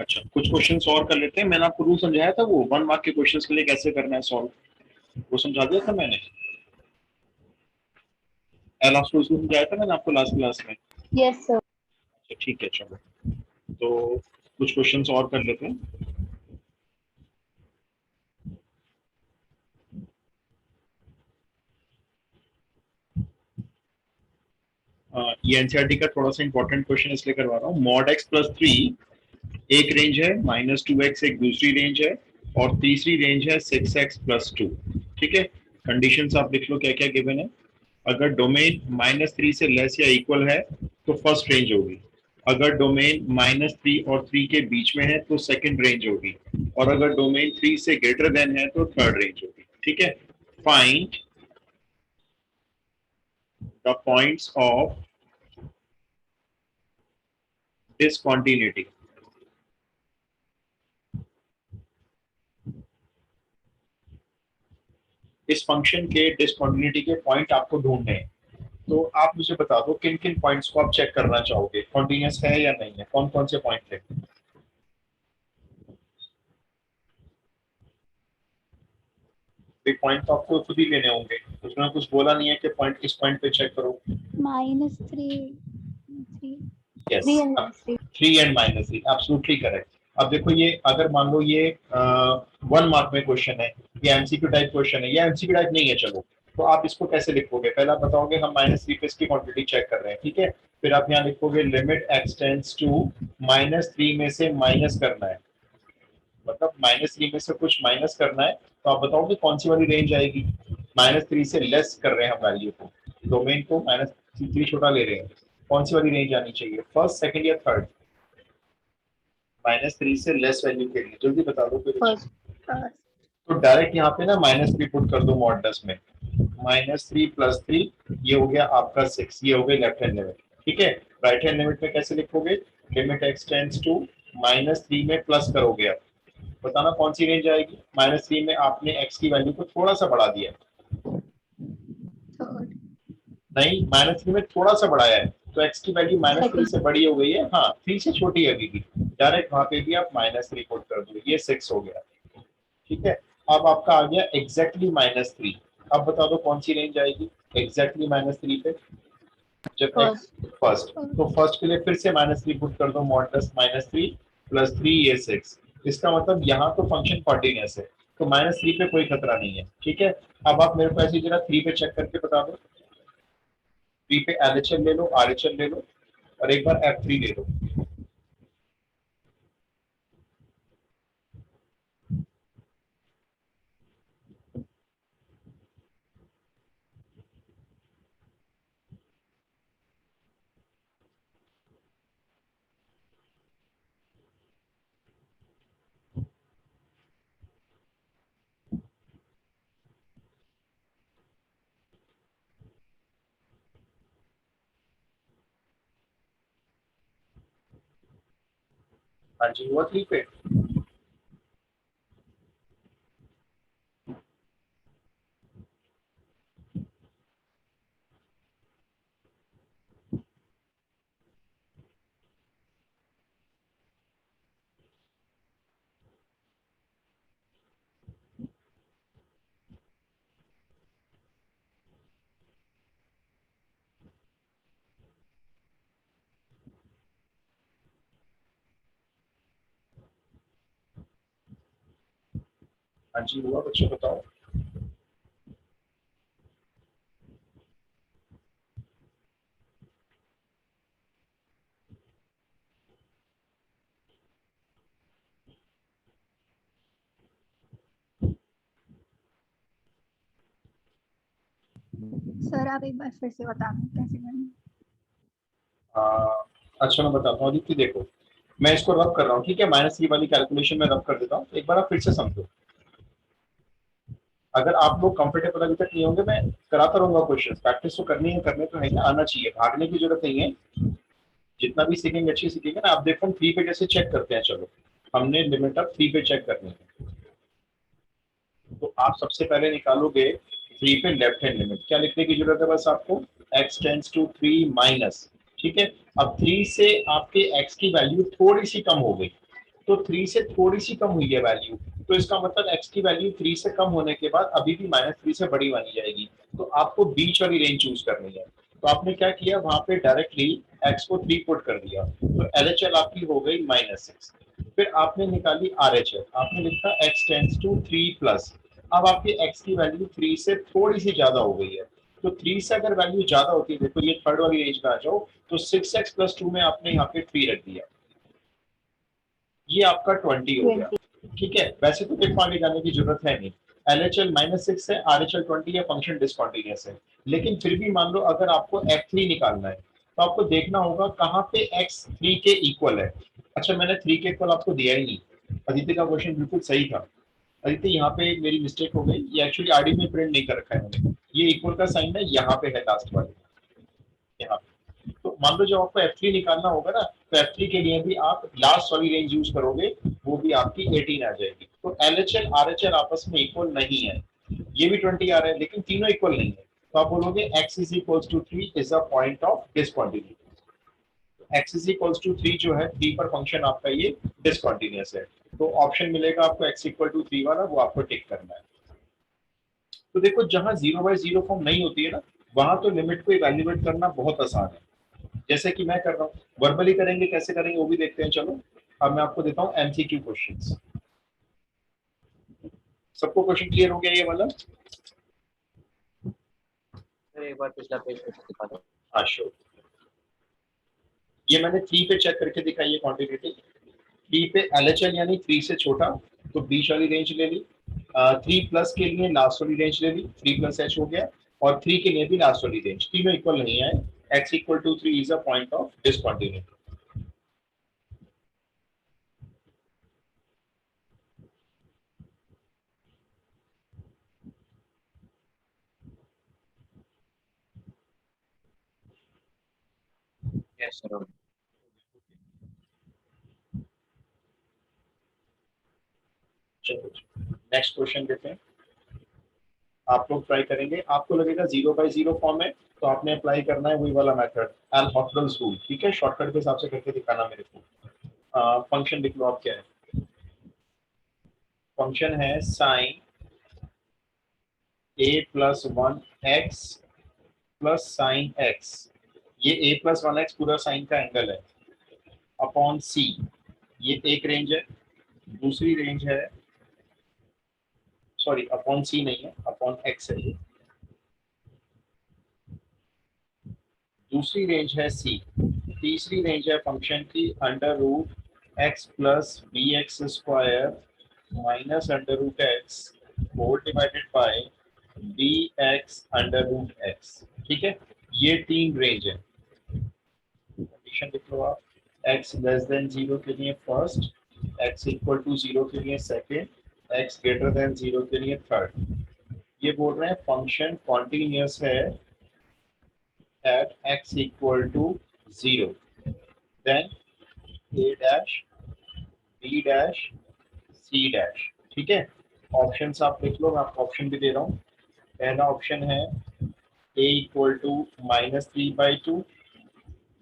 अच्छा, कुछ question solve कर लेते हैं। मैंने आपको रूल समझाया था, वो 1 मार्क के क्वेश्चंस के लिए कैसे करना है सॉल्व, वो समझा दिया था मैंने। लास्ट रूल समझाया था मैंने आपको लास्ट क्लास में। Yes sir. अच्छा ठीक है, चलो तो कुछ क्वेश्चंस और कर लेते हैं। ये एनसीईआरटी का थोड़ा सा इंपॉर्टेंट क्वेश्चन इसलिए करवा रहा हूँ। मॉड एक्स प्लस 3 एक रेंज है, -2x एक दूसरी रेंज है, और तीसरी रेंज है 6x+2। ठीक है, कंडीशंस आप लिख लो क्या क्या गिवन है। अगर डोमेन -3 से लेस या इक्वल है तो फर्स्ट रेंज होगी। अगर डोमेन -3 और 3 के बीच में है तो सेकंड रेंज होगी। और अगर डोमेन 3 से ग्रेटर देन है तो थर्ड रेंज होगी। ठीक है, find the points of discontinuity. इस फंक्शन के डिसकंटिन्यूटी के पॉइंट आपको ढूंढने हैं। तो आप मुझे बता दो किन किन पॉइंट्स को आप चेक करना चाहोगे, कॉन्टिन्यूस है या नहीं है, कौन कौन से पॉइंट है। पॉइंट तो आपको खुद ही लेने होंगे, उसमें कुछ बोला नहीं है कि पॉइंट किस पॉइंट पे चेक करो। -3 yes, 3 and -3 3 and -3 absolutely correct. अब देखो ये अगर मान लो ये 1 मार्क में क्वेश्चन है, ये एमसीक्यू टाइप क्वेश्चन है, या एमसीक्यू टाइप नहीं है, चलो तो आप इसको कैसे लिखोगे। पहले आप बताओगे हम -3 पे इसकी क्वांटिटी चेक कर रहे हैं, ठीक है। फिर आप यहाँ लिखोगे लिमिट एक्स टेंड्स टू -3 में से माइनस करना है, मतलब -3 में से कुछ माइनस करना है। तो आप बताओगे कौन सी वाली रेंज आएगी। -3 से लेस कर रहे हैं हम वैल्यू को, डोमेन को -3 छोटा ले रहे हैं, कौन सी वाली रेंज आनी चाहिए, फर्स्ट सेकंड या थर्ड। -3 से लेस वैल्यू के लिए जल्दी बता दो फिर। फर्स्ट। तो डायरेक्ट यहाँ पे ना -3 पुट कर दो मॉडल्स में। -3 + 3 ये हो गया आपका 6, ये हो गई लेफ्ट हैंड लिमिट। ठीक है, राइट हैंड लिमिट में कैसे लिखोगे, लिमिट एक्स टेंड्स टू -3 में प्लस करोगे आप, बताना कौन सी रेंज आएगी। -3 में आपने x की वैल्यू को थोड़ा सा बढ़ा दिया, थर्ड। नहीं -3 में थोड़ा सा बढ़ाया है तो x की वैल्यू -3 से बड़ी हो गई है, हाँ 3 से छोटी है अभी भी, डायरेक्ट वहां पे भी आप -3 पुट कर दो, ये 6 हो गया। ठीक है, अब आपका आ गया एग्जैक्टली -3। अब बता दो कौन सी रेंज आएगी एग्जैक्टली -3 पे, जब x फर्स्ट। फर्स्ट, तो फर्स्ट के लिए फिर से -3 पुट कर दो, मॉडल्स -3 + 3 ये 6। इसका मतलब यहाँ तो फंक्शन कॉन्टिन्यूअस है, तो -3 पे कोई खतरा नहीं है। ठीक है, अब आप मेरे को ऐसे जरा 3 पे चेक करके बता दो। 3 पे LHL ले लो, RHL ले लो, और एक बार F3 ले लो। हाँ जी, हुआ 3 पे। हाँ जी हुआ, बच्चों बताओ। सर आप एक बार फिर से बता दें कैसे करना। अच्छा मैं बताता हूँ आदित्य, देखो मैं इसको रब कर रहा हूँ, ठीक है, -3 वाली कैलकुलेशन में रब कर देता हूँ, एक बार आप फिर से समझो। अगर आप लोग कंफर्टेबल अभी तक नहीं होंगे, मैं कराता रहूंगा क्वेश्चन, प्रैक्टिस तो करनी है, करने तो है ना, आना चाहिए, भागने की जरूरत नहीं है। जितना भी सीखेंगे अच्छी सीखेंगे ना। आप देखो हम 3 पे कैसे चेक करते हैं, चलो हमने लिमिट अब 3 पे चेक करनी है। तो आप सबसे पहले निकालोगे 3 पे लेफ्ट हैंड लिमिट, क्या लिखने की जरूरत है बस आपको, x टेंड्स टू 3 माइनस। ठीक है, अब 3 से आपके x की वैल्यू थोड़ी सी कम हो गई, तो 3 से थोड़ी सी कम हुई है वैल्यू, तो इसका मतलब x की वैल्यू 3 से कम होने के बाद अभी भी -3 से बड़ी मानी जाएगी। तो आपको बीच वाली रेंज चूज करनी है। तो आपने क्या किया, वहां पे डायरेक्टली x को 3 पुट कर दिया, तो LHL आपकी हो गई -6। फिर आपने निकाली RHL, आपने लिखा x टेंड्स टू 3 प्लस। अब आपकी x की वैल्यू 3 से थोड़ी सी ज्यादा हो गई है। तो 3 से अगर वैल्यू ज्यादा होती है, देखो ये थर्ड वाली रेंज में आ जाओ, तो 6x प्लस 2 में आपने यहाँ पे 3 रख दिया, ये आपका 20 हो गया। 20। ठीक है, वैसे तो देखो आगे जाने की जरूरत है नहीं, LHL -6 है, RHL 20 है, फंक्शन डिसकंटीन्यूअस है। लेकिन फिर भी मान लो अगर आपको F3 निकालना है, तो आपको देखना होगा कहाँ पे x 3 के इक्वल है। अच्छा, मैंने 3 के इक्वल आपको दिया ही नहीं। अदिति का क्वेश्चन बिल्कुल सही था। अदिति, यहाँ पे एक मेरी मिस्टेक हो गई, ये एक्चुअली आरडी में प्रिंट नहीं कर रखा है मैंने, ये इक्वल का साइन है यहाँ पे है लास्ट वाले, यहाँ पे। तो मान लो जब आपको F3 निकालना होगा ना, तो F3 के लिए भी आप लास्ट वाली रेंज यूज करोगे, वो भी आपकी 18 आ जाएगी। तो LHL RHL आपस में इक्वल नहीं है, ये भी 20 आ रहा है, लेकिन तीनों इक्वल नहीं है। तो आप बोलोगे x is equals to 3 is a point of discontinuity. x is equals to 3 जो है, 3 पर फंक्शन आपका ये डिसकंटिन्यूअस है। तो ऑप्शन मिलेगा आपको x इक्वल टू 3 वाला, वो आपको टिक करना है। तो देखो, जहां 0/0 फॉर्म नहीं होती है ना, वहां तो लिमिट को इवेल्युएट करना बहुत आसान है, जैसे कि मैं कर रहा हूँ। वर्बली करेंगे, कैसे करेंगे वो भी देखते हैं, चलो। अब मैं आपको देता हूँ MCQ क्वेश्चंस। सबको क्वेश्चन क्लियर हो गया ये वाला? सर एक बार पिछला पेज फिर से दिखा दो। हाँ, श्योर। ये मैंने 3 पे चेक करके दिखाई है क्वांटिटी। 3 पे LHL यानी 3 से छोटा, तो बीच वाली रेंज ले ली। 3 प्लस के लिए लास्ट वाली रेंज ले ली, 3 प्लस एच हो गया। और 3 के लिए भी लास्ट वाली रेंज, तीनों इक्वल नहीं है। x equal to 3 is a point of discontinuity. Yes sir. चलो, नेक्स्ट क्वेश्चन देते हैं। आप लोग ट्राई करेंगे, आपको लगेगा 0/0 फॉर्म है, तो आपने अप्लाई करना है वही वाला मेथड, एल हॉस्पिटल्स रूल। ठीक है, शॉर्टकट के हिसाब से करके दिखाना मेरे को। फंक्शन लिख लो आप, क्या है फंक्शन? है sign a+1x plus sine x. ये a+1x पूरा साइन का एंगल है, अपॉन c। ये एक रेंज है। दूसरी रेंज है, सॉरी अपॉन c नहीं है, अपॉन x है ये। दूसरी रेंज है c। तीसरी रेंज है फंक्शन की √x plus bx² minus √x whole divided by bx√x। ठीक है, ये 3 रेंज है। कंडीशन लिख लो आप, x लेस देन 0 के लिए फर्स्ट, x इक्वल टू 0 के लिए सेकेंड, x ग्रेटर देन 0 के लिए थर्ड। ये बोल रहे हैं फंक्शन कॉन्टिन्यूअस है at x equal to 0, then a dash b dash c dash। ठीक है, ऑप्शंस आप लिख लो, मैं आपको ऑप्शन भी दे रहा हूँ। पहला ऑप्शन है a equal to -3/2,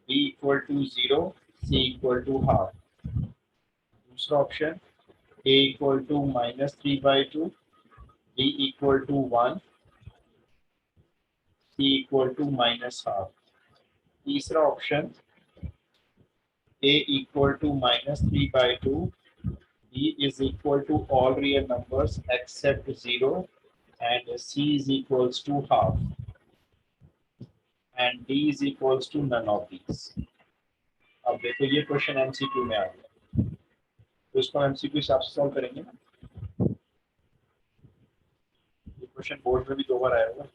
b equal to 0, c equal to half. दूसरा option a equal to -3/2, b equal to 1, c equal to -half. तीसरा option a equal to -3/2, b is equal to all real numbers except 0, and c is equals to half, and d is equals to none of these। अब देखो, ये question MCQ में आ गया, तो इसको MCQ हिसाब से सॉल्व करेंगे ना। ये क्वेश्चन बोर्ड में भी 2 बार आया होगा।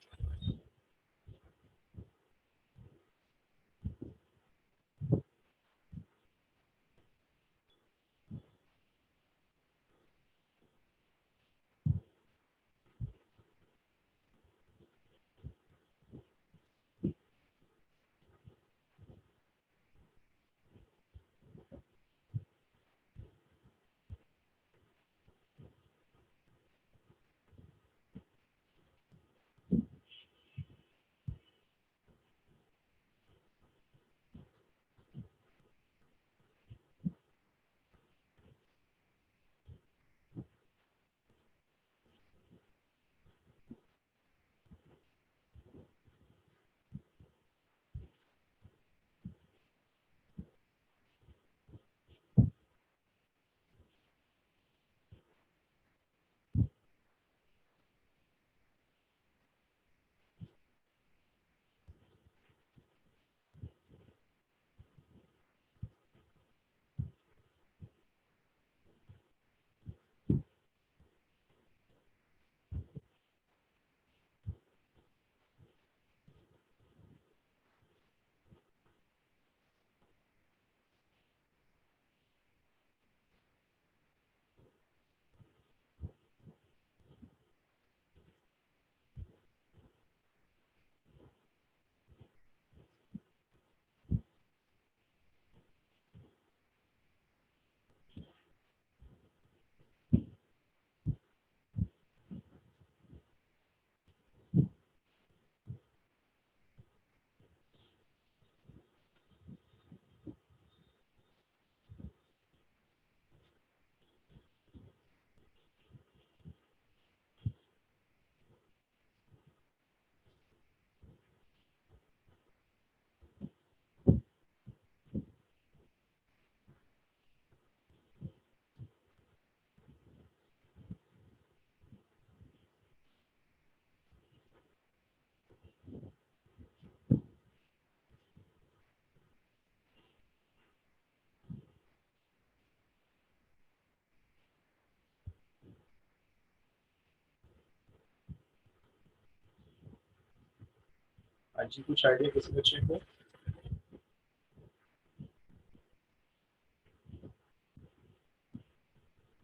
हाँ जी, कुछ आइडिया किसी बच्चे को?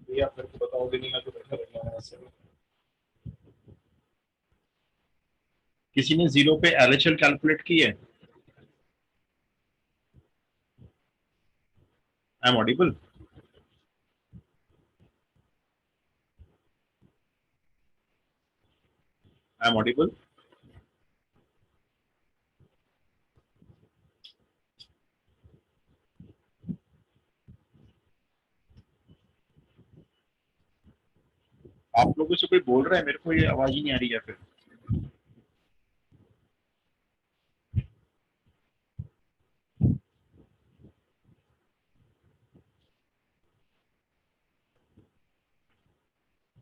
भैया आप मेरे को बताओगे नहीं, मैं तो बैठा रहूंगा ऐसे में। किसी ने जीरो पे एलएचएल कैलकुलेट की है? I am audible? I am audible? आप लोगों से कोई बोल रहा है? मेरे को ये आवाज ही नहीं आ रही है फिर।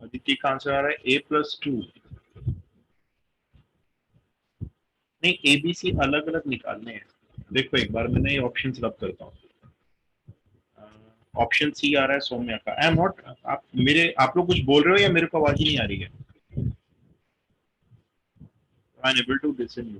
अदिति का आंसर आ रहा है A+2। नहीं, ABC अलग अलग निकालने हैं। देखो एक बार मैंने ये ऑप्शन रब करता हूँ। ऑप्शन सी आ रहा है सौम्या का। आई एम नॉट, आप लोग कुछ बोल रहे हो या मेरे को आवाज ही नहीं आ रही है? I am able to listen you.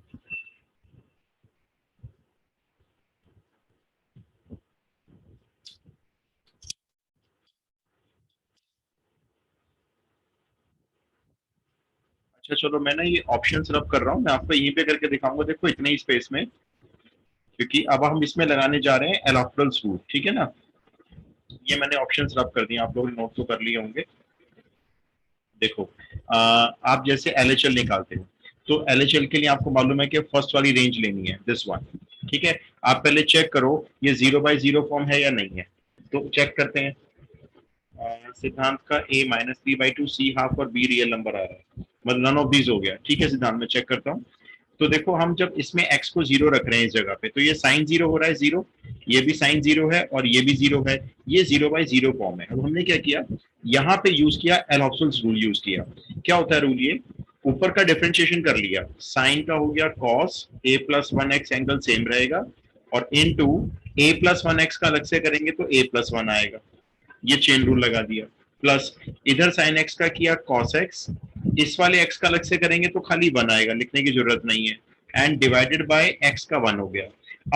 अच्छा चलो, मैं ना ये ऑप्शन रब कर रहा हूँ, मैं आपको यहीं पे करके दिखाऊंगा। देखो इतने ही स्पेस में, क्योंकि अब हम इसमें लगाने जा रहे हैं एल ऑक्टल रूल, ठीक है ना। ये मैंने ऑप्शन रब कर दिए, आप लोग नोट तो कर लिए होंगे। देखो आप जैसे एलएचएल निकालते हो, तो एलएचएल के लिए आपको मालूम है कि फर्स्ट वाली रेंज लेनी है, दिस वन। ठीक है, आप पहले चेक करो ये 0/0 फॉर्म है या नहीं है। तो चेक करते हैं। सिद्धांत का A-3/2 C हाफ और B रियल नंबर आ रहा है, मतलब नन ऑफ दीज हो गया। ठीक है सिद्धांत, मैं चेक करता हूँ। तो देखो हम जब इसमें x को 0 रख रहे हैं इस जगह पे, तो ये साइन 0 हो रहा है 0, ये भी साइन 0 है और ये भी 0 है, ये 0/0 फॉर्म है। अब हमने क्या किया, यहाँ पे यूज किया एल हॉस्पिटल्स रूल यूज किया। क्या होता है रूल, ये ऊपर का डिफरेंशिएशन कर लिया, साइन का हो गया कॉस A+1x एंगल सेम रहेगा, और इनटू A+1x का अलग से करेंगे तो A+1 आएगा। ये चेन रूल लगा दिया। प्लस इधर साइन एक्स का किया कॉस एक्स, इस वाले एक्स का अलग से करेंगे तो खाली 1 आएगा, लिखने की जरूरत नहीं है। एंड डिवाइडेड बाय एक्स का 1 हो गया।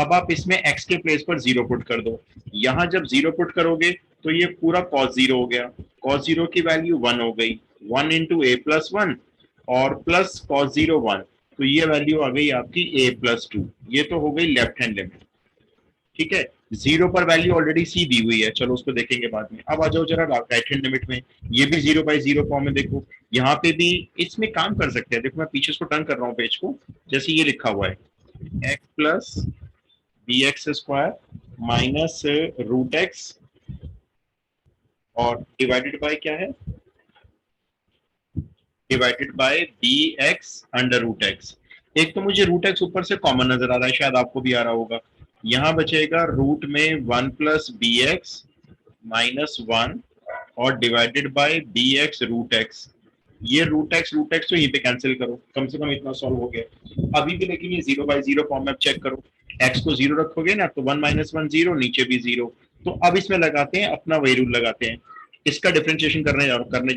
अब आप इसमें एक्स के प्लेस पर 0 पुट कर दो। यहां जब 0 पुट करोगे तो ये पूरा कॉस 0 हो गया। कॉस 0 की वैल्यू 1 हो गई, 1 इंटू A+1 और प्लस कॉस 0 1, तो ये वैल्यू आ गई आपकी A+2। ये तो हो गई लेफ्ट हैंड लिमिट। ठीक है, 0 पर वैल्यू ऑलरेडी सी दी हुई है, चलो उसको देखेंगे बाद में। अब आ जाओ जरा राइट हैंड लिमिट में, ये भी 0/0 फॉर्म में। देखो यहाँ पे भी इसमें काम कर सकते हैं। देखो मैं पीछे इसको टर्न कर रहा हूँ पेज को, जैसे ये लिखा हुआ है x plus bx² minus root x और डिवाइडेड बाय क्या है, डिवाइडेड बाय bx√x। एक तो मुझे रूट एक्स ऊपर से कॉमन नजर आ रहा है, शायद आपको भी आ रहा होगा। यहाँ बचेगा रूट में 1 प्लस bx-1 और डिवाइडेड बाय bx√x। ये रूट एक्स तो यहीं पे कैंसिल करो, कम से कम इतना सॉल्व हो गया अभी भी। लेकिन ये 0/0 फॉर्म में अब चेक करो, x को 0 रखोगे ना तो 1 - 1 0, नीचे भी 0। तो अब इसमें लगाते हैं अपना वही रूल लगाते हैं, इसका डिफरेंशिएशन करने जा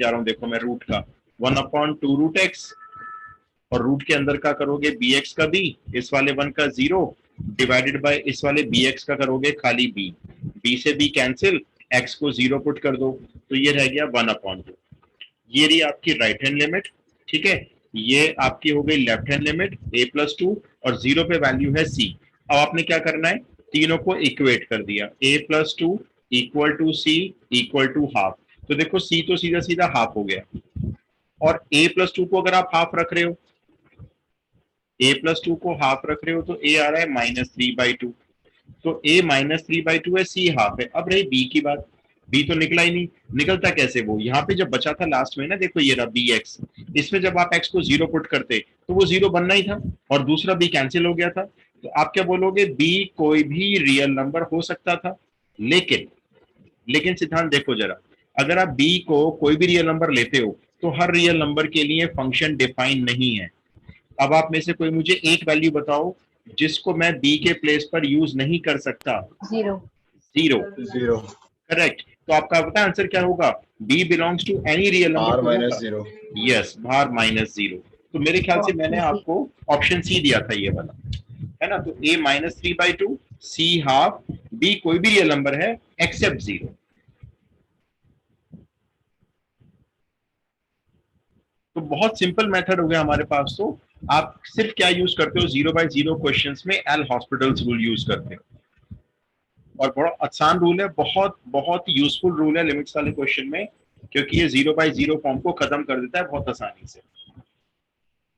रहा हूँ। देखो मैं रूट का 1/2 रूट एक्स, और रूट के अंदर का करोगे bx का b, इस वाले 1 का 0, डिवाइडेड बाय इस वाले bx का करोगे खाली b से b कैंसिल, x को 0 पुट कर दो तो ये रह गया 1/2। ये रही आपकी राइट हैंड लिमिट। ठीक है, ये आपकी हो गई लेफ्ट हैंड लिमिट A+2 और 0 पे वैल्यू है c। अब आपने क्या करना है, तीनों को इक्वेट कर दिया, A+2 equal to c equal to half. तो देखो c तो सीधा सीधा हाफ हो गया, और A+2 को अगर आप हाफ रख रहे हो, A+2 को हाफ रख रहे हो तो a आ रहा है -3/2। तो a -3/2 है, c हाफ है। अब रही b की बात, b तो निकला ही नहीं। निकलता कैसे, वो यहाँ पे जब बचा था लास्ट में ना, देखो ये रहा bx, इसमें जब आप x को 0 पुट करते तो वो 0 बनना ही था और दूसरा b कैंसिल हो गया था। तो आप क्या बोलोगे, b कोई भी रियल नंबर हो सकता था। लेकिन लेकिन सिद्धांत देखो जरा, अगर आप b को कोई भी रियल नंबर लेते हो तो हर रियल नंबर के लिए फंक्शन डिफाइन नहीं है। अब आप में से कोई मुझे एक वैल्यू बताओ जिसको मैं b के प्लेस पर यूज नहीं कर सकता। 0 0। 0 करेक्ट, तो आपका पता आंसर क्या होगा, b belongs to any real r number. -0 yes, भार -0। तो मेरे ख्याल से मैंने आपको ऑप्शन सी दिया था ये वाला, है ना। तो a -3/2, c हाफ, b कोई भी रियल नंबर है एक्सेप्ट 0। तो बहुत सिंपल मेथड हो गया हमारे पास। तो आप सिर्फ क्या यूज करते हो, 0/0 क्वेश्चंस में एल हॉस्पिटल्स रूल यूज करते हो, और बड़ा आसान रूल है, बहुत बहुत यूजफुल रूल है लिमिट्स वाले क्वेश्चन में, क्योंकि ये 0/0 फॉर्म को खत्म कर देता है बहुत आसानी से।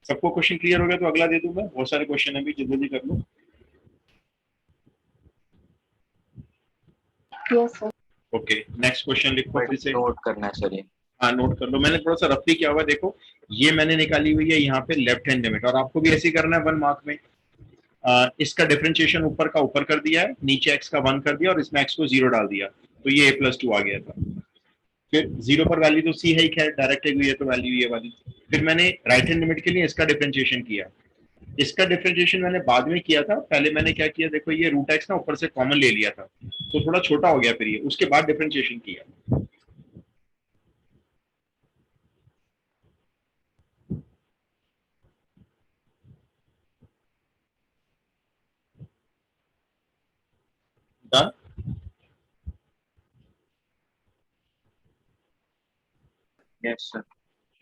सबको क्वेश्चन क्लियर हो गया तो अगला दे दूं मैं, बहुत सारे क्वेश्चन है भी, जल्दी कर लो। Yes sir. Okay, next question लिखो फिर से। नोट करना है सर ये। हाँ नोट कर लो, मैंने थोड़ा सा रफली किया हुआ है, देखो ये मैंने निकाली हुई है यहाँ पे लेफ्ट हैंड लिमिट, और आपको भी ऐसे ही करना है 1 मार्क में। इसका डिफरेंशिएशन ऊपर का ऊपर कर दिया है, नीचे x का 1 कर दिया, और इसमें x को 0 डाल दिया, तो ये a+2 आ गया था। फिर 0 पर वैल्यू तो c है ही, खैर डायरेक्ट है, ये तो वैल्यू ये वाली। फिर मैंने राइट हैंड लिमिट के लिए इसका डिफरेंशिएशन किया। इसका डिफरेंशिएशन मैंने बाद में किया था, पहले मैंने क्या किया, देखो ये रूट एक्स ना ऊपर से कॉमन ले लिया था, तो थोड़ा छोटा हो गया, फिर ये उसके बाद डिफरेंशिएशन किया। डन। Yes sir.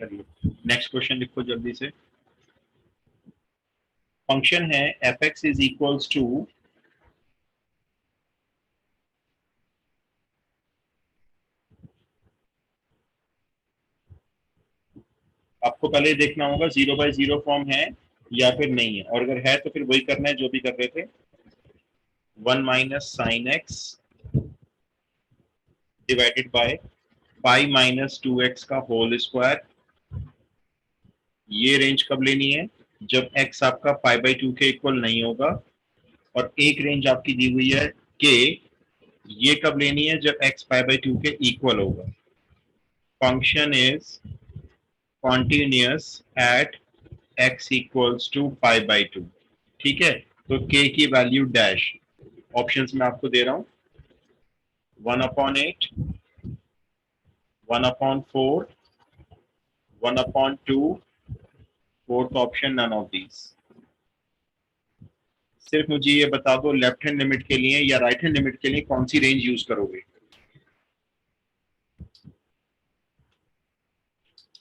चलिए नेक्स्ट क्वेश्चन लिखो जल्दी से। फंक्शन है F x is equals to, आपको पहले देखना होगा 0/0 फॉर्म है या फिर नहीं है, और अगर है तो फिर वही करना है जो भी कर रहे थे, 1 minus sine x divided by pi -2x का होल स्क्वायर। ये रेंज कब लेनी है, जब x आपका π/2 के इक्वल नहीं होगा, और एक रेंज आपकी दी हुई है k, ये कब लेनी है, जब x π/2 के इक्वल होगा। Function is continuous at x equals to π/2, ठीक है। तो k की वैल्यू डैश, ऑप्शंस में आपको दे रहा हूं, 1/8, 1/4, 1/2, fourth option none of these. सिर्फ मुझे ये बता दो, लेफ्ट हैंड लिमिट के लिए या राइट हैंड लिमिट के लिए कौन सी रेंज यूज करोगे।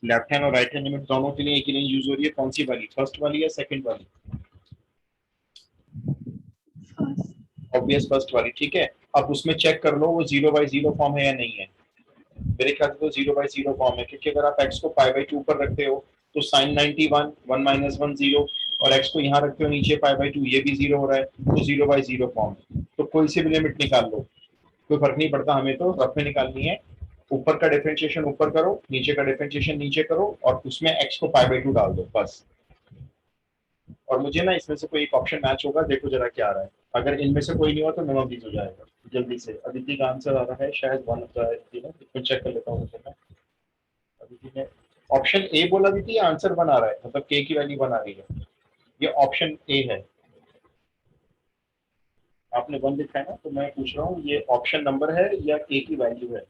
लेफ्ट हैंड और राइट हैंड लिमिट दोनों के लिए एक ही रेंज यूज हो रही है, कौन सी वाली, फर्स्ट वाली या सेकंड वाली। फर्स्ट। ऑब्वियस फर्स्ट वाली, ठीक है। अब उसमें चेक कर लो वो 0/0 फॉर्म है या नहीं है। मेरे ख्याल से तो 0/0 फॉर्म है, क्योंकि अगर आप x को π/2 पर रखते हो तो sin 91 1 - 1 0, और x को यहाँ रखते हो नीचे π/2, ये भी 0 हो रहा है, तो 0/0 फॉर्म है। तो कोई सी भी लिमिट निकाल लो, कोई फर्क नहीं पड़ता, हमें तो रफ में निकालनी है। ऊपर का डिफरेंशिएशन ऊपर करो, नीचे का डिफरेंशिएशन नीचे करो, और उसमें x को π/2 डाल दो बस। और मुझे ना इसमें से कोई एक ऑप्शन मैच होगा, देखो जरा क्या आ रहा है। अगर इनमें से कोई नहीं हुआ तो नन ऑफ दीज हो जाएगा। जल्दी से अदिति का आंसर आ रहा है, शायद वन ऑफ द, मैं चेक कर लेता हूँ। अदिति ने ऑप्शन ए बोला थी, आंसर बना रहा है, मतलब के की वैल्यू बना रही है, ये ऑप्शन ए है। आपने वन लिखा है ना, तो मैं पूछ रहा हूँ ये ऑप्शन नंबर है या ए की वैल्यू है।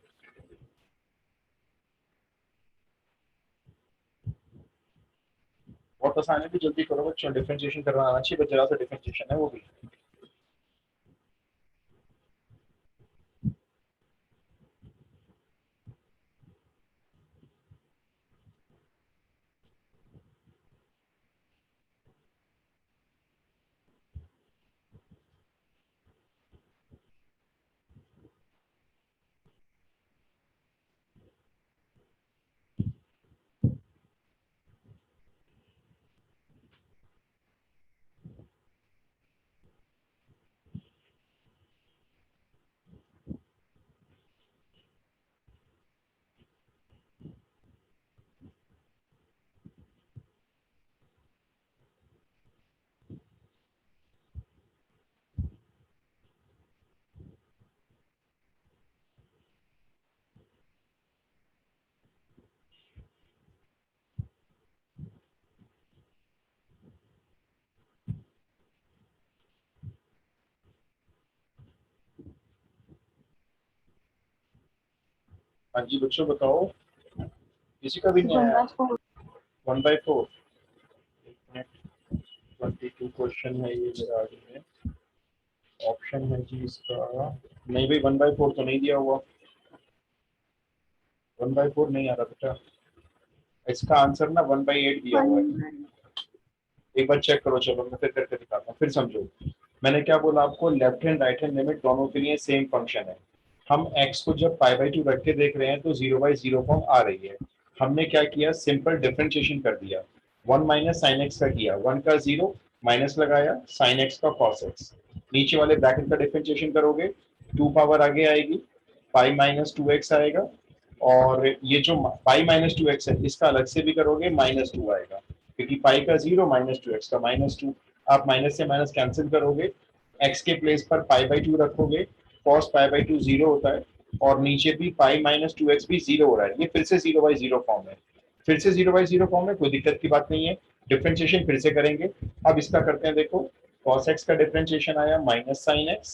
बहुत आसान है, भी जल्दी करो बच्चों, डिफरेंशिएशन करना आना चाहिए, बस जरा सा डिफरेंशिएशन है वो भी। हाँ जी बच्चों बताओ, किसी का भी नहीं वन आया। By four. 1/4, MCQ क्वेश्चन है ये मेरा आगे में। ऑप्शन है जी इसका, नहीं भाई 1/4 तो नहीं दिया हुआ, 1/4 नहीं आ रहा बेटा, इसका आंसर ना 1/8 दिया हुआ है। 1 एक बार चेक करो, चलो मैं फिर करके दिखाता हूँ, फिर समझो। मैंने क्या बोला आपको, left hand right hand limit दोनों के लिए सेम फंक्शन है। हम x को जब π/2 रख के देख रहे हैं तो 0/0 फॉर्म आ रही है। हमने क्या किया, सिंपल डिफरेंशिएशन कर दिया। 1 माइनस साइन एक्स का किया, 1 का 0 माइनस लगाया, साइन एक्स का कॉस एक्स। नीचे वाले ब्रैकेट का डिफरेंशिएशन करोगे, 2 पावर आगे आएगी, π-2x आएगा। और ये जो π-2x है इसका अलग से भी करोगे, -2 आएगा, क्योंकि पाई का 0 -2x का -2। आप माइनस से माइनस कैंसिल करोगे, x के प्लेस पर π/2 रखोगे, cos π/2 0 होता है, और नीचे भी π-2x भी 0 हो रहा है। ये फिर से 0/0 फॉर्म है, फिर से 0/0 फॉर्म है, कोई दिक्कत की बात नहीं है। डिफरेंशिएशन फिर से करेंगे। अब इसका करते हैं, देखो cos x का डिफरेंशिएशन आया माइनस साइन एक्स,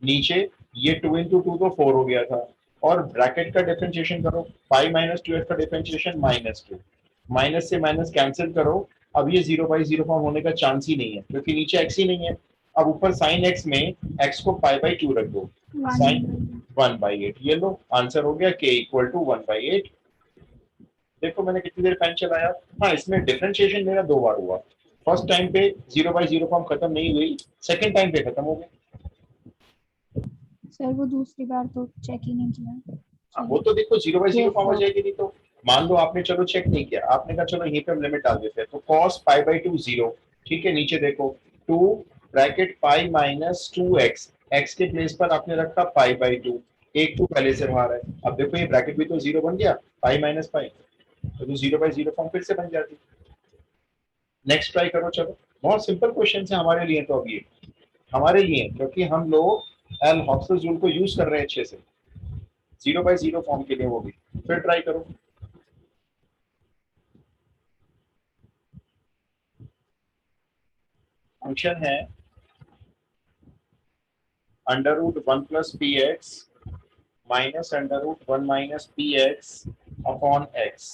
नीचे ये 2 इंटू 2 तो 4 हो गया था, और ब्रैकेट का डिफरेंशिएशन करो, π-2x का डिफरेंशिएशन -2, माइनस से माइनस कैंसिल करो। अब ये 0/0 फॉर्म होने का चांस ही नहीं है, क्योंकि नीचे x ही नहीं है। अब ऊपर साइन x में x को π/2 रख दो, साइन 1/8, ये लो आंसर हो गया k = 1/8। देखो मैंने कितनी देर पेन चलाया। हाँ, इसमें डिफरेंशिएशन मेरा 2 बार हुआ। फर्स्ट टाइम पे 0/0 फॉर्म खत्म नहीं हुई, सेकंड टाइम पे खत्म हो गई। सर वो दूसरी बार तो चेक ही नहीं किया। हाँ, वो तो देखो 0/0 फॉर्म हो Yes, जाएगी। नहीं तो मान लो आपने चलो चेक नहीं किया, आपने कहा चलो यहीं पे हम लिमिट डाल देते हैं, तो cos π/2 0, ठीक है, नीचे देखो 2 ब्रैकेट π-2x, x के प्लेस पर आपने रखा π/2, एक 2 पहले से बाहर है। अब देखो ये ब्रैकेट भी तो 0 बन गया, π-π, तो 0/0 फॉर्म फिर से बन जाती। नेक्स्ट ट्राई करो, चलो बहुत सिंपल क्वेश्चन है हमारे लिए, तो अब ये हमारे लिए, क्योंकि हम लोग एल हॉस्पिटल रूल को यूज कर रहे हैं अच्छे से, 0/0 फॉर्म के लिए वो भी। फिर ट्राई करो। फंक्शन है √1 + px minus √1 - px upon x।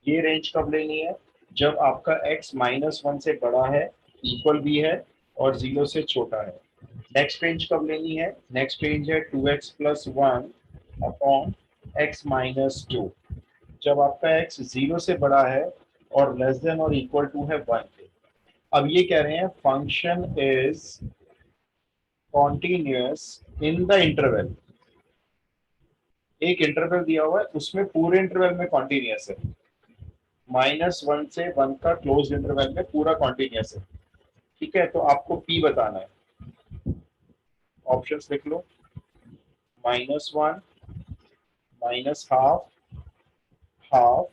ये रेंज कब लेनी है, जब आपका x -1 से बड़ा है, इक्वल भी है, और 0 से छोटा है। नेक्स्ट रेंज कब लेनी है, नेक्स्ट रेंज है 2x + 1 अपॉन x - 2, जब आपका x 0 से बड़ा है और लेस देन और इक्वल टू है 1 के। अब ये कह रहे हैं function is continuous in the interval. एक इंटरवल दिया हुआ है, उसमें पूरे इंटरवल में कॉन्टिन्यूअस है, -1 से 1 का क्लोज इंटरवल में पूरा कॉन्टिन्यूअस है। ठीक है, तो आपको p बताना है। ऑप्शंस लिख लो, -1, -½ हाफ,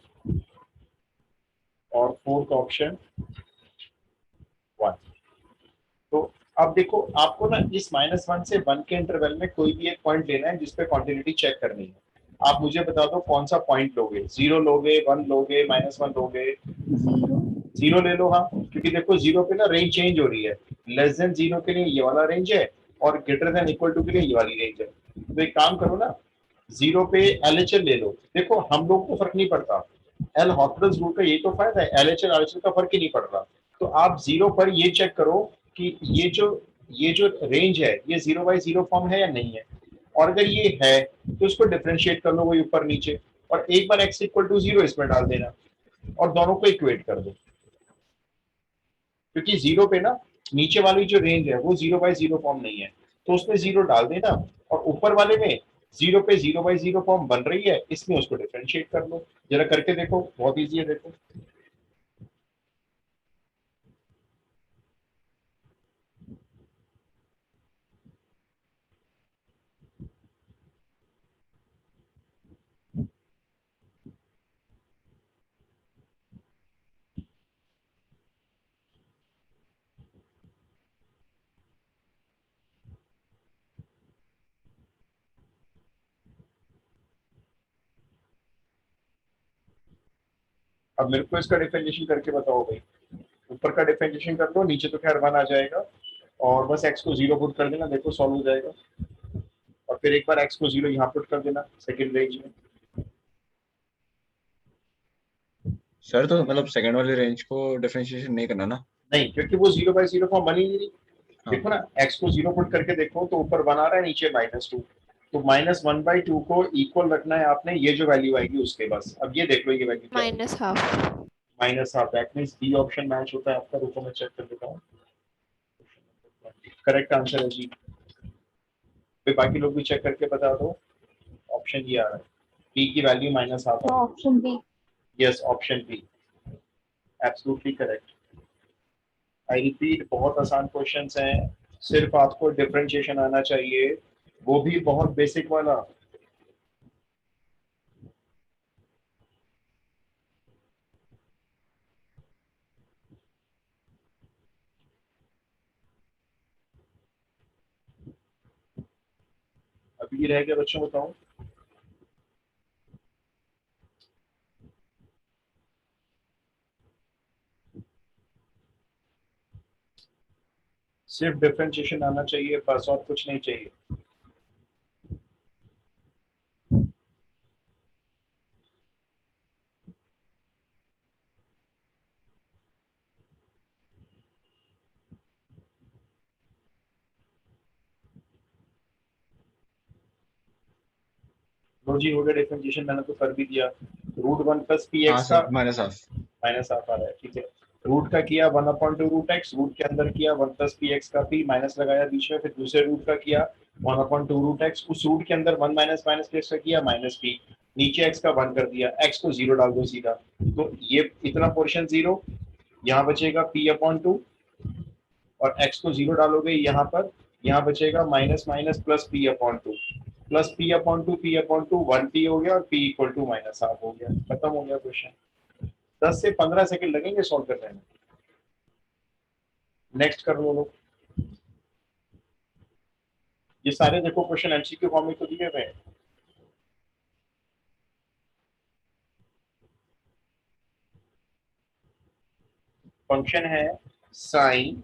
और फोर्थ ऑप्शन 1। तो अब देखो आपको ना इस -1 से 1 के इंटरवल में कोई भी एक पॉइंट लेना है जिसपे कॉन्टिन्यूटी चेक करनी है। आप मुझे बता दो कौन सा पॉइंट लोगे, 0 लोगे, 1 लोगे, -1 लोगे? 0 0 ले लो। हाँ, क्योंकि देखो 0 पे ना रेंज चेंज हो रही है, लेस देन 0 के लिए ये वाला रेंज है, और ग्रेटर देन इक्वल टू के लिए ये वाली रेंज है। तो एक काम करो ना, 0 पे LHL ले लो। देखो हम लोग को फर्क नहीं पड़ता, एल हॉस्पिटल रूल का यही तो फायदा है, LHL RHL का फर्क ही नहीं पड़ रहा। तो आप 0 पर ये चेक करो कि ये जो रेंज है ये 0/0 फॉर्म है या नहीं है, और अगर ये है तो इसको डिफरेंशिएट कर लो वही ऊपर नीचे, और एक बार x = 0 इसमें डाल देना, और दोनों को इक्वेट कर दो। क्योंकि 0 पे ना नीचे वाली जो रेंज है वो 0/0 फॉर्म नहीं है, तो उसमें 0 डाल देना, और ऊपर वाले में 0 पे 0/0 फॉर्म बन रही है, इसमें उसको डिफरेंशिएट कर लो। जरा करके देखो, बहुत ईजी है, देखो। अब मेरे को इसका डिफरेंशिएशन करके बताओ भाई। ऊपर का डिफरेंशिएशन कर दो, नीचे तो खैर 1 आ जाएगा, और बस x को 0 पुट कर देना, देखो सॉल्व हो जाएगा। और फिर एक बार x को 0 यहाँ पुट कर देना सेकंड रेंज में। सर तो मतलब सेकंड वाली रेंज को डिफरेंशिएशन नहीं करना ना? नहीं, क्योंकि वो 0/0 फॉर्म बनी नहीं रही। हाँ देखो ना, x को 0 पुट करके देखो तो ऊपर बना रहा है, नीचे -2। तो -1/2 को इक्वल रखना है आपने, ये जो वैल्यू आएगी उसके बस। अब ये देख लो ये वैल्यू क्या आएगी, -1/2। -1/2। That means B option match होता है आपका। रुको मैं चेक कर देता हूँ। करेक्ट आंसर है जी। फिर बाकी लोग भी चेक करके बता दो। ऑप्शन ये आ रहा है, पी की वैल्यू -1/2 तो आ रही ऑप्शन बी। है। Yes, option be absolutely correct. I repeat, बहुत आसान क्वेश्चंस हैं, सिर्फ आपको डिफरेंशिएशन आना चाहिए, वो भी बहुत बेसिक वाला। अभी रह गया बच्चों, बताओ। सिर्फ डिफरेंशिएशन आना चाहिए बस, और कुछ नहीं चाहिए। लो जी, हो गया डिफरेंशिएशन, मैंने तो कर भी दिया। √1 प्लस पी हाँ एक्स का सर, -1/2। -1/2 आ रहा है, ठीक है। रूट का किया 1/2 √x, रूट के अंदर किया 1 प्लस पी एक्स का पी, माइनस लगाया बीच में, फिर दूसरे रूट का किया 1/2 √x, उस रूट के अंदर 1 माइनस माइनस पी एक्स का किया -p, नीचे x का 1 कर दिया, x को 0 डाल दो सीधा। तो ये इतना पोर्शन 0, यहाँ बचेगा p/2, और x को 0 डालोगे यहाँ पर, यहाँ बचेगा minus minus plus p/2, plus p/2 1p हो गया, और p इक्वल टू -1/2 हो गया। खत्म हो गया क्वेश्चन। 10 से 15 सेकंड लगेंगे सॉल्व करने में। नेक्स्ट कर लो लोग। ये सारे देखो क्वेश्चन एमसीक्यू फॉर्म में तो दिए हुए हैं। फंक्शन है साइन,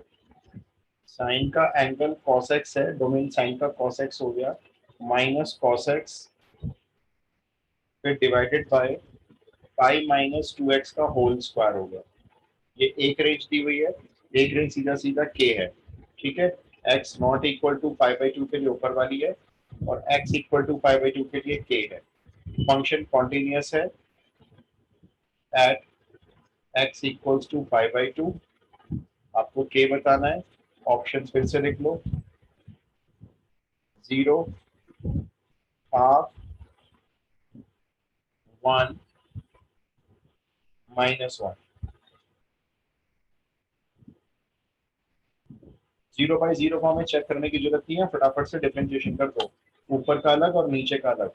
साइन का एंगल cos x है, डोमेन साइन का cos x हो गया, माइनस cos x, फिर डिवाइडेड बाय पाई -2x का होल स्क्वायर हो गया। ये एक रेंज दी हुई है, एक रेंज सीधा सीधा k है, ठीक है। x नॉट इक्वल टू π/2 के लिए ऊपर वाली है, और x इक्वल टू π/2 के लिए k है। फंक्शन कॉन्टिन्यूअस है एट x इक्वल्स टू π/2। आपको k बताना है। ऑप्शन फिर से लिख लो, 0, हाफ, 1, -1। 0/0 फॉर्म में चेक करने की जरूरत नहीं है, फटाफट से डिफरेंशिएशन कर दो, ऊपर का अलग और नीचे का अलग।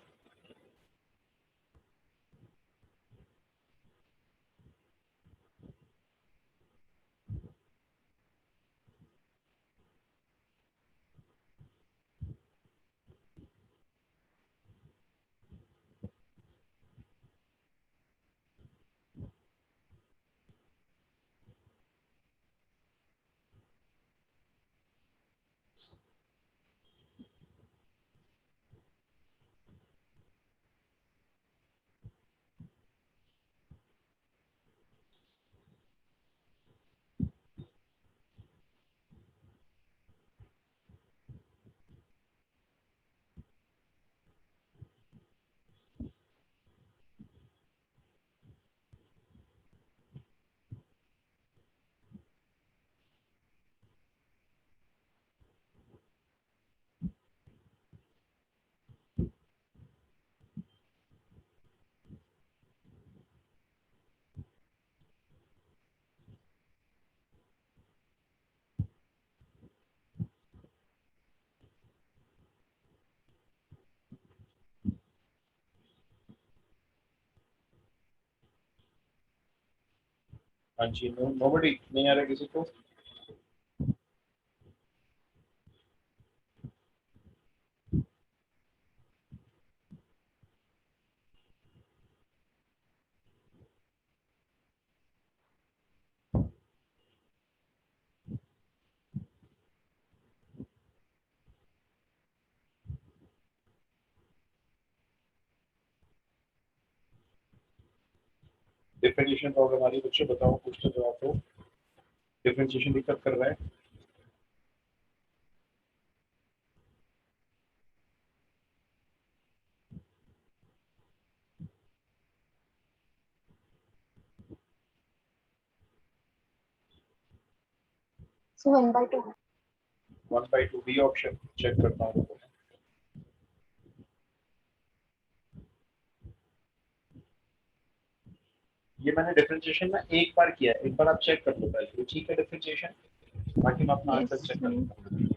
हाँ जी, नोबडी नहीं आ रहा किसी को। डिफरेंशिएशन प्रॉब्लम आ रही है बच्चों, बताओ, कुछ तो जवाब दो। डिफरेंशिएशन दिक्कत कर रहा है? So 1/2. 1/2 बी ऑप्शन चेक करता हूँ। ये मैंने डिफरेंशिएशन ना एक बार किया है, एक बार आप चेक कर लो पहले, तो ठीक है डिफरेंशिएशन, बाकी मैं अपना Yes, आंसर चेक कर sir. लेता हूँ।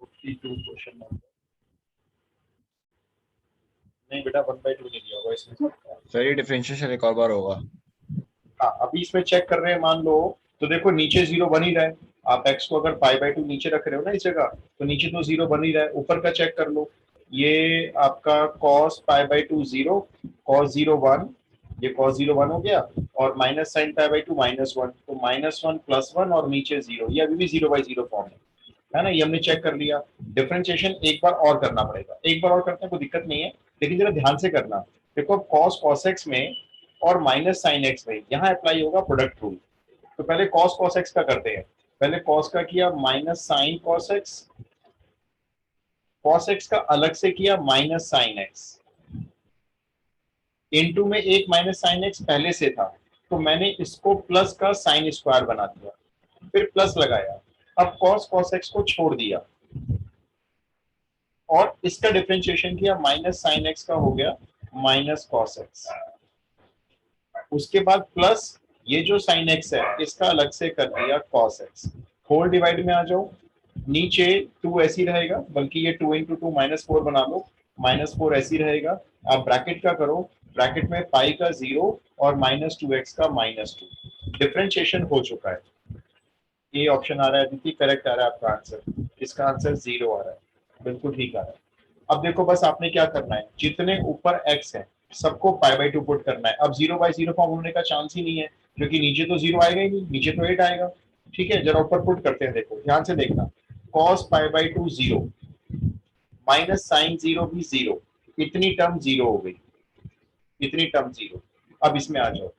42 क्वेश्चन नहीं बेटा, 1/2 नहीं दिया होगा इसमें। सर ये डिफरेंशिएशन एक और बार होगा। हाँ, अभी इसमें चेक कर रहे हैं, मान लो तो देखो नीचे जीरो बन ही रहा है। आप एक्स को अगर 5/2 नीचे रख रहे हो ना इस जगह, तो नीचे तो जीरो बन ही रहा है। ऊपर का चेक कर लो, ये आपका cos π/2 जीरो, cos 0 1, ये cos 0 1 हो गया, और माइनस साइन π/2 -1, तो -1 +1 और नीचे जीरो, ये अभी भी 0/0 फॉर्म है ना, ये हमने चेक कर लिया। डिफरेंशिएशन एक बार और करना पड़ेगा, एक बार और करते हैं कोई दिक्कत नहीं है, लेकिन जरा ध्यान से करना। देखो cos cos x में और माइनस साइन एक्स में यहाँ अप्लाई होगा प्रोडक्ट रूल। तो पहले cos cos x का करते हैं। पहले cos का किया minus sine cos x, cos x का अलग से किया माइनस साइन x, इनटू में एक माइनस साइन एक्स पहले से था, तो मैंने इसको प्लस का साइन स्क्वायर बना दिया, फिर प्लस लगाया। अब cos cos x को छोड़ दिया और इसका डिफरेंशिएशन किया, माइनस साइन एक्स का हो गया माइनस cos x, उसके बाद प्लस ये जो साइन एक्स है इसका अलग से कर दिया cos x। होल डिवाइड में आ जाओ, नीचे 2 ऐसी रहेगा, बल्कि ये 2 इंटू 2 -4 बना लो, -4 ऐसी रहेगा। आप ब्रैकेट का करो, ब्रैकेट में पाई का 0 और -2x का -2, डिफरेंशिएशन हो चुका है। ये ऑप्शन आ रहा है अदिति, करेक्ट आ रहा है आपका आंसर, इसका आंसर 0 आ रहा है, बिल्कुल ठीक आ रहा है। अब देखो बस आपने क्या करना है, जितने ऊपर x है सबको π/2 पुट करना है। अब 0/0 फॉर्म होने का चांस ही नहीं है, क्योंकि नीचे तो 0 आएगा ही नहीं, नीचे तो 8 आएगा। ठीक है, जरा ऊपर पुट करते हैं, देखो ध्यान से देखना, cos π/2 0, माइनस साइन 0 भी 0, इतनी टर्म 0 हो गई, इतनी टर्म 0। अब इसमें आ जाओ,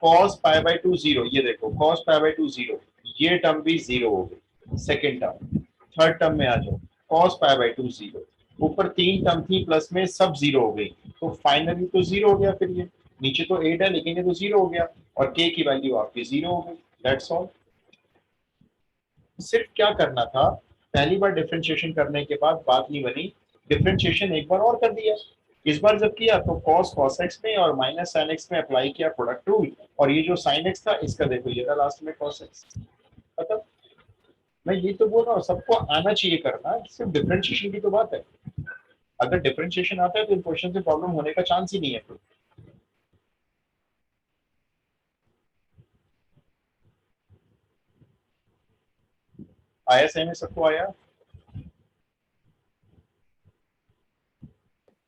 cos π/2 0, ये देखो cos π/2 0, ये टर्म भी 0 हो गई, सेकेंड टर्म। थर्ड टर्म में आ जाओ, cos π/2 0, ऊपर तीन टर्म थी प्लस में, सब 0 हो गई, तो फाइनली तो 0 हो गया। फिर ये नीचे तो 8 है लेकिन ये तो 0 हो गया, और k की वैल्यू आपकी 0 हो गई, दैट्स ऑल। सिर्फ क्या करना था, पहली बार डिफरेंशिएशन करने के बाद बात नहीं बनी, डिफरेंशिएशन एक बार और कर दिया। इस बार जब किया तो cos cos x में और माइनस sin x में अप्लाई किया प्रोडक्ट रूल, और ये जो sin x था इसका देखो ये था लास्ट में cos x। मतलब मैं ये तो बोल रहा हूँ सबको आना चाहिए करना, सिर्फ डिफरेंशिएशन की तो बात है। अगर डिफरेंशिएशन आता है तो इन क्वेश्चन से प्रॉब्लम होने का चांस ही नहीं है फिर। आया सही में सबको आया?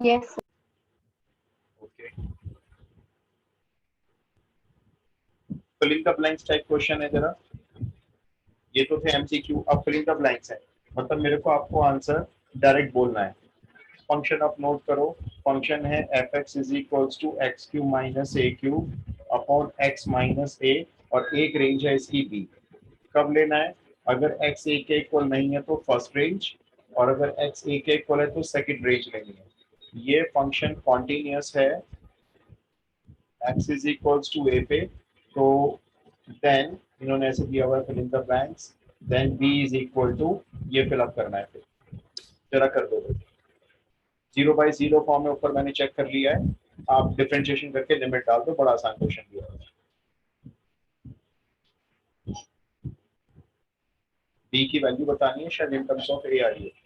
Yes, sir. Okay, fill in the blanks type question है जरा, ये तो थे एमसीक्यू, अब फिल इन द ब्लैंक्स है, मतलब मेरे को आपको आंसर डायरेक्ट बोलना है। फंक्शन आप नोट करो, फंक्शन है F x is equals to x q minus a q upon x minus a, और एक रेंज है इसकी बी। कब लेना है, अगर एक्स ए के इक्वल नहीं है तो फर्स्ट रेंज, और अगर एक्स ए के इक्वल है तो सेकंड रेंज लेनी है। ये फंक्शन कॉन्टिन्यूअस है x is equals to A पे, तो देन इन्होंने ऐसे दिया हुआ है fill in the blanks, then B is equal to, ये फिल अप करना है फिर, जरा कर दो। 0/0 फॉर्म में ऊपर मैंने चेक कर लिया है, आप डिफरेंशिएशन करके लिमिट डाल दो, बड़ा आसान क्वेश्चन दिया है। बी की वैल्यू बतानी है, शायद इन टर्म्स ऑफ ए आ रही है।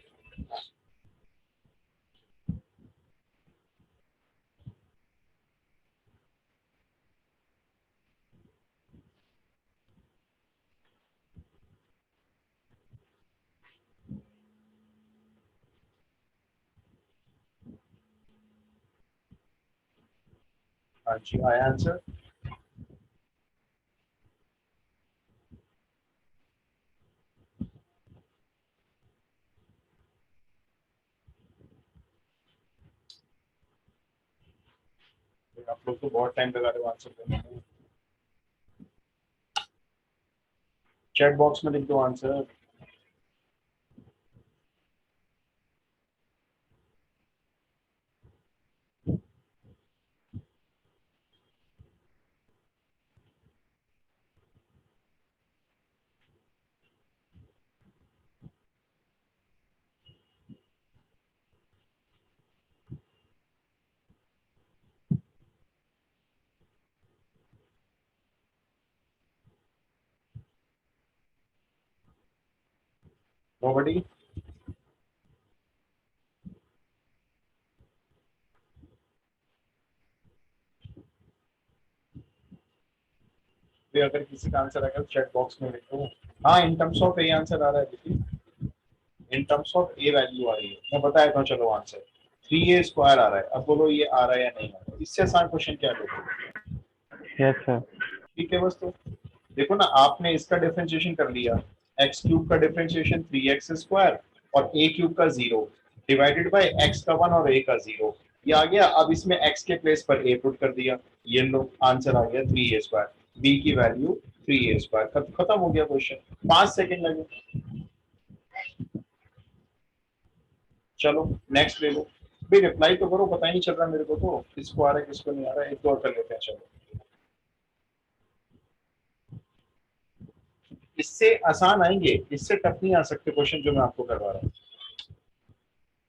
हाँ जी, आया आंसर? आप लोग तो बहुत टाइम लगा रहे हो आंसर करने में। चैट बॉक्स में लिख दो आंसर। नोबडी। अगर किसी का आंसर आएगा चैट बॉक्स में लिखो। हाँ, in terms of a answer आ रहा है देखिए, in terms of a value आ रही है। मैं बता देता हूँ, चलो आंसर 3a² आ रहा है। अब बोलो ये आ रहा है या नहीं आ रहा है। इससे आसान क्वेश्चन क्या लोगे? Yes sir. ठीक है, बस तो देखो ना, आपने इसका डिफरेंशिएशन कर लिया, एक्स क्यूब का डिफरेंशिएशन 3x² और ए क्यूब का 0 डिवाइडेड बाय एक्स का 1 और ए का 0, ये आ गया। अब इसमें एक्स के प्लेस पर ए पुट कर दिया, ये लो आंसर आ गया 3a²। बी की वैल्यू 3a²। खत्म हो गया क्वेश्चन, 5 सेकेंड लगे। चलो नेक्स्ट ले लो भाई, रिप्लाई तो करो, पता ही नहीं चल रहा मेरे को तो किसको आ रहा है किसको नहीं आ रहा है। एक दो और कर लेते हैं चलो, इससे आसान आएंगे, इससे टफ नहीं आ सकते क्वेश्चन जो मैं आपको करवा रहा हूँ।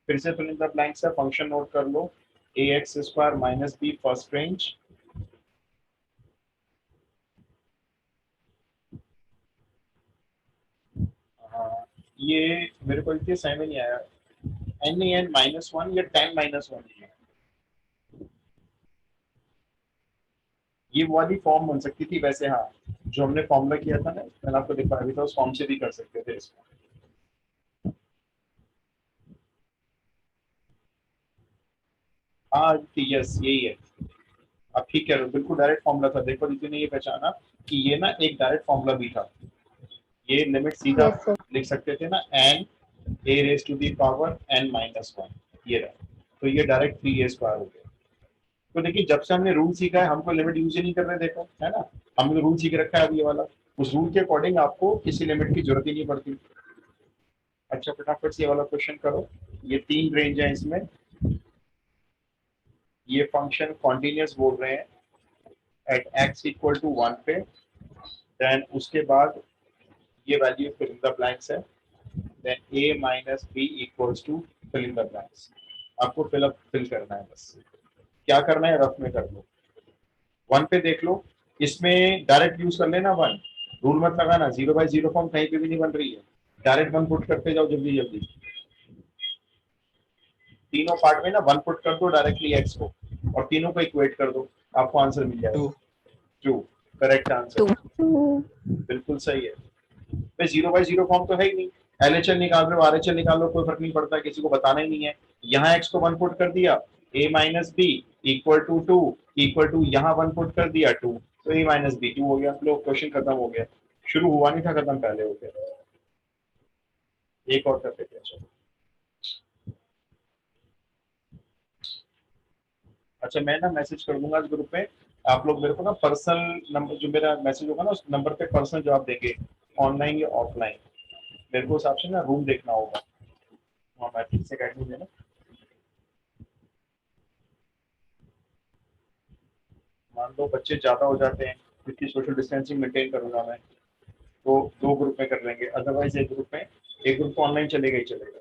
फिर से फिल इन द ब्लैंक्स है, फंक्शन नोट कर लो, ax² minus B first range. ये मेरे को इतनी समझ में नहीं आया, n -1 या 10 - 1 है। ये वाली फॉर्म बन सकती थी वैसे, हाँ, जो हमने फॉर्मूला किया था ना, मैंने आपको दिखाया भी था, उस फॉर्म से भी कर सकते थे इसको। हाँ यस, यही है। अब ठीक कह रहे हो, बिल्कुल डायरेक्ट फॉर्मूला था। देखो दीदी ने ये पहचाना कि ये ना एक डायरेक्ट फॉर्मूला भी था। ये लिमिट सीधा Yes, sir. लिख सकते थे ना, n a⁻n−1, ये रहा। तो ये डायरेक्ट 3a² हो गया। तो देखिए, जब से हमने रूल सीखा है, हमको लिमिट यूज ही नहीं कर रहे, देखो है ना। हमने रूल सीख रखा है अब ये वाला, उस रूल के अकॉर्डिंग आपको किसी लिमिट की जरूरत ही नहीं पड़ती। अच्छा फटाफट से ये वाला क्वेश्चन करो। ये 3 रेंज है इसमें, ये फंक्शन कॉन्टिन्यूस बोल रहे हैं एट x = 1 पे। देन उसके बाद ये value fill in the blanks है, then a minus b equals to fill in the blanks. आपको फिल करना है, बस क्या करना है रफ में कर लो। 1 पे देख लो, इसमें डायरेक्ट यूज कर लेना 1, रूल मत लगाना, 0/0 फॉर्म कहीं पे भी नहीं बन रही है। डायरेक्ट 1 पुट करते जाओ जल्दी जल्दी, तीनों पार्ट में ना 1 पुट कर दो डायरेक्टली x को, और तीनों को इक्वेट कर दो, आपको आंसर मिल जाएगा 2 2। Correct answer, 2. बिल्कुल सही है। भाई 0/0 फॉर्म तो है ही नहीं, LHL निकाल रहे हो RHL निकाल लो, कोई फर्क नहीं पड़ता, किसी को बताना ही नहीं है। यहाँ x को 1 पुट कर दिया, a-b equal to 2 equal to यहाँ 1 पुट कर दिया 2, तो a-b 2 हो गया। लो क्वेश्चन खत्म हो गया, शुरू हुआ नहीं था, खत्म पहले हो गया। एक और कर लेते हैं चलो। अच्छा, मैं ना मैसेज कर दूंगा इस ग्रुप में, आप लोग मेरे को ना पर्सनल नंबर, जो मेरा मैसेज होगा ना उस नंबर पे पर्सनल जवाब देंगे, ऑनलाइन या ऑफलाइन। मेरे को उस हिसाब से ना रूम देखना होगा, वहाँ मैट्रिक्स अकेडमी में ना। मान लो बच्चे ज्यादा हो जाते हैं, क्योंकि सोशल डिस्टेंसिंग मेंटेन करूंगा मैं, तो 2 ग्रुप में कर लेंगे, अदरवाइज एक ग्रुप में, एक ग्रुप तो ऑनलाइन चलेगा ही चलेगा।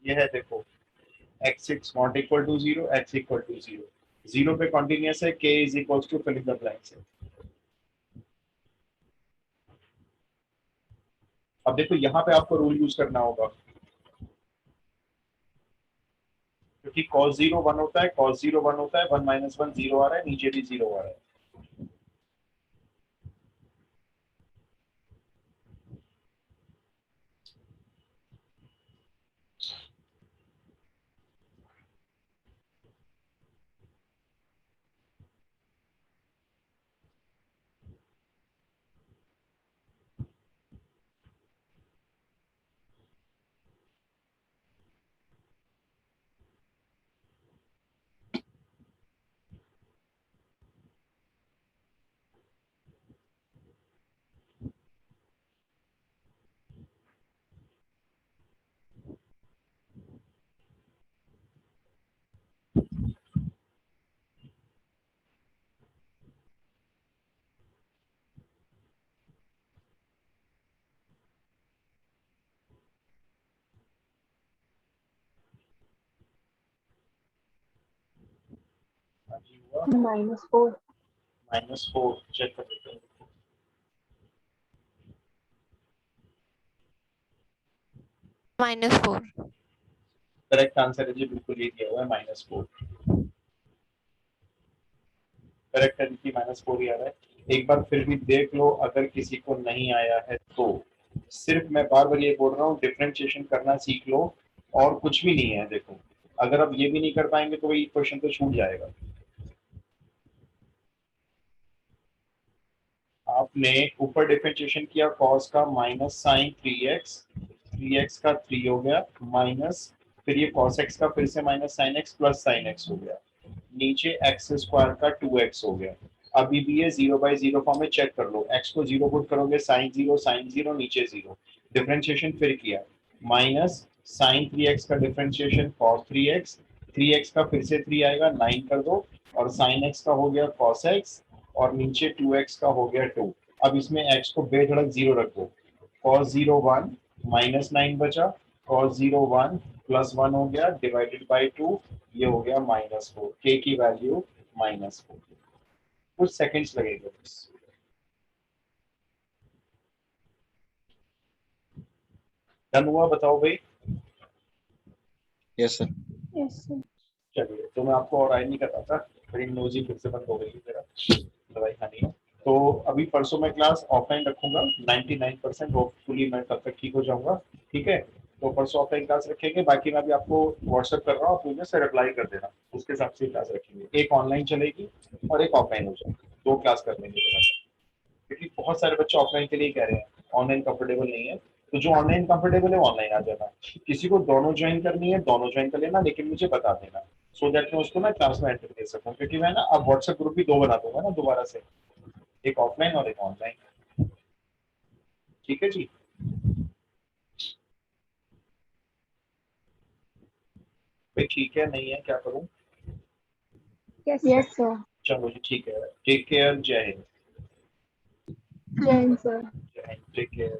ये है देखो, x6 not equal to 0, x equal to 0, 0 पे कॉन्टिन्यूस है, k is equal to fill in the blanks है। अब देखो यहाँ पे आपको रूल यूज करना होगा, क्योंकि cos 0 1 होता है, cos 0 1 होता है, 1 - 1 0 आ रहा है, नीचे भी 0 आ रहा है। जी हुआ -4. -4 चेक कर लेते हैं। -4. करेक्ट आंसर है जी, बिल्कुल ये दिया हुआ है -4। करेक्ट है जी, -4 ही आ रहा है। एक बार फिर भी देख लो, अगर किसी को नहीं आया है तो सिर्फ मैं बार बार ये बोल रहा हूँ, डिफरेंशिएशन करना सीख लो और कुछ भी नहीं है। देखो अगर आप ये भी नहीं कर पाएंगे तो ये क्वेश्चन तो छूट जाएगा। आपने ऊपर डिफरेंशिएशन किया cos का माइनस साइन 3x, 3x का 3 हो गया माइनस, फिर ये cos x का फिर से minus sine x plus sine x हो गया, नीचे x स्क्वायर का 2x हो गया। अभी भी ये 0/0 फॉर्म में चेक कर लो, x को 0 पुट करोगे साइन 0 नीचे 0, डिफरेंशिएशन फिर किया माइनस साइन 3x का डिफरेंशिएशन cos 3x, 3x का फिर से 3 आएगा 9 कर दो, और साइन x का हो गया cos x, और नीचे 2x का हो गया 2। अब इसमें x को बेधड़क 0 रख दो, cos 0 1 -9 बचा, cos 0 1 प्लस 1 हो गया डिवाइडेड बाय 2, ये हो गया -4। k की वैल्यू -4। कुछ सेकंड्स लगेंगे बस। डन हुआ, बताओ भाई। Yes sir. Yes, sir. चलिए, तो मैं आपको और आई नहीं कर रहा था, मेरी नोजी फिर से बंद हो गई है, मेरा दवाई खानी है। तो अभी परसों मैं क्लास ऑफलाइन रखूंगा 99%, होपफुली मैं तब तक ठीक हो जाऊंगा। ठीक है, तो परसों ऑफलाइन क्लास रखेंगे, बाकी मैं अभी आपको व्हाट्सएप कर रहा हूँ, आप मुझे से रिप्लाई कर देना, उसके हिसाब से क्लास रखेंगे। एक ऑनलाइन चलेगी और एक ऑफलाइन हो जाएगी, 2 क्लास कर लेंगे फिर हम। क्योंकि बहुत सारे बच्चे ऑफलाइन के लिए कह रहे हैं, ऑनलाइन कंफर्टेबल नहीं है, तो जो ऑनलाइन कंफर्टेबल है ऑनलाइन आ जाना। किसी को दोनों ज्वाइन करनी है दोनों ज्वाइन कर लेना, लेकिन मुझे बता देना, सो दैट मैं उसको ना क्लास में एंटर दे सकूं। क्योंकि मैं ना अब व्हाट्सएप ग्रुप भी 2 बना दूंगा ना दोबारा से, एक ऑफलाइन और एक ऑनलाइन। ठीक है जी। भाई ठीक है, नहीं है क्या करूं? Yes, sir. चलो जी ठीक है, टेक केयर, जय हिंद। Jai Hind, sir. जय हिंद, टेक केयर।